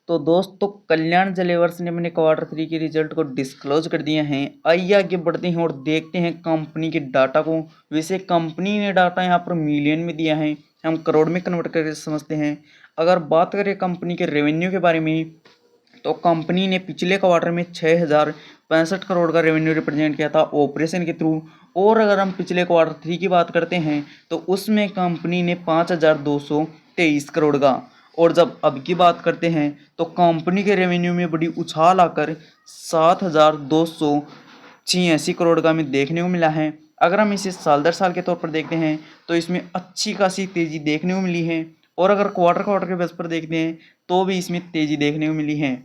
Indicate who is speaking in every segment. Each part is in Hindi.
Speaker 1: तो दोस्तों कल्याण ज्वेलर्स ने अपने क्वार्टर 3 के रिजल्ट को डिस्क्लोज कर दिए हैं। आइए आगे बढ़ते हैं और देखते हैं कंपनी के डाटा को। वैसे कंपनी ने डाटा यहाँ पर मिलियन में दिया है, हम करोड़ में कन्वर्ट करके समझते हैं। अगर बात करें कंपनी के रेवेन्यू के बारे में, तो कंपनी ने पिछले क्वार्टर में 6065 करोड़ का रेवेन्यू रिप्रेजेंट किया था ऑपरेशन के थ्रू। और अगर हम पिछले क्वार्टर 3 की बात करते हैं तो उसमें कंपनी ने 5223 करोड़ का। और जब अब की बात करते हैं तो कंपनी के रेवेन्यू में बड़ी उछाल आकर 7286 करोड़ का हमें देखने को मिला है। अगर हम इसे साल दर साल के तौर पर देखते हैं तो इसमें अच्छी खासी तेज़ी देखने को मिली है। और अगर क्वार्टर क्वार्टर के बेस पर देखते हैं तो भी इसमें तेज़ी देखने को मिली है।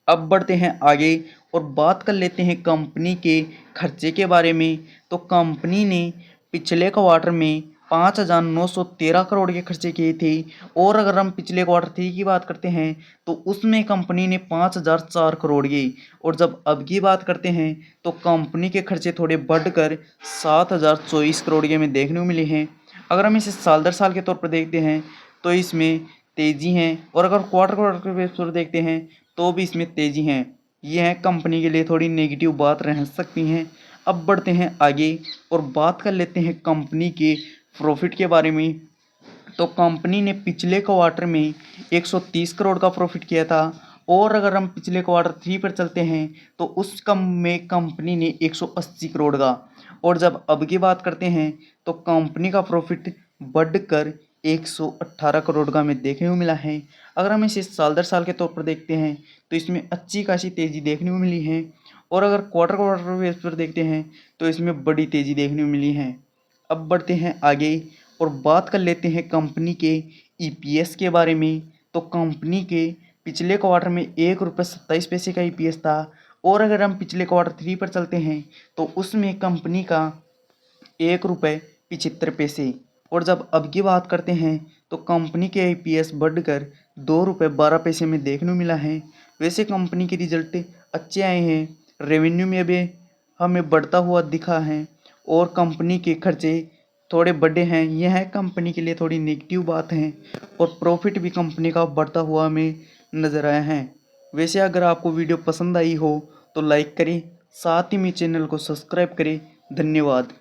Speaker 1: अब बढ़ते हैं आगे और बात कर लेते हैं कंपनी के खर्चे के बारे में। तो कंपनी ने पिछले क्वार्टर में 5913 करोड़ के खर्चे किए थे। और अगर हम पिछले क्वार्टर 3 की बात करते हैं तो उसमें कंपनी ने 5004 करोड़ के। और जब अब की बात करते हैं तो कंपनी के खर्चे थोड़े बढ़कर 7024 करोड़ के हमें देखने को मिले हैं। अगर हम इसे साल दर साल के तौर पर देखते हैं तो इसमें तेज़ी है। और अगर क्वार्टर क्वार्टर के बेस पर देखते हैं तो भी इसमें तेज़ी है। ये है कंपनी के लिए थोड़ी नेगेटिव बात रह सकती हैं। अब बढ़ते हैं आगे और बात कर लेते हैं कंपनी के प्रॉफिट के बारे में। तो कंपनी ने पिछले क्वार्टर में 130 करोड़ का प्रॉफिट किया था। और अगर हम पिछले क्वार्टर 3 पर चलते हैं तो उस कम में कंपनी ने 180 करोड़ का। और जब अब की बात करते हैं तो कंपनी का प्रॉफिट बढ़कर 118 करोड़ का हमें देखने को मिला है। अगर हम इसे साल दर साल के तौर पर देखते हैं तो इसमें अच्छी खासी तेज़ी देखने को मिली है। और अगर क्वार्टर क्वार्टर बेस पर देखते हैं तो इसमें बड़ी तेज़ी देखने को मिली है। अब बढ़ते हैं आगे और बात कर लेते हैं कंपनी के ईपीएस के बारे में। तो कंपनी के पिछले क्वार्टर में 1 रुपये 27 पैसे का ईपीएस था। और अगर हम पिछले क्वार्टर 3 पर चलते हैं तो उसमें कंपनी का 1 रुपये 75 पैसे। और जब अब की बात करते हैं तो कंपनी के ईपीएस बढ़कर 2 रुपये 12 पैसे में देखने को मिला है। वैसे कंपनी के रिजल्ट अच्छे आए हैं, रेवेन्यू में भी हमें बढ़ता हुआ दिखा है। और कंपनी के खर्चे थोड़े बड़े हैं, यह है कंपनी के लिए थोड़ी नेगेटिव बात है। और प्रॉफिट भी कंपनी का बढ़ता हुआ हमें नज़र आया है। वैसे अगर आपको वीडियो पसंद आई हो तो लाइक करें, साथ ही मेरे चैनल को सब्सक्राइब करें। धन्यवाद।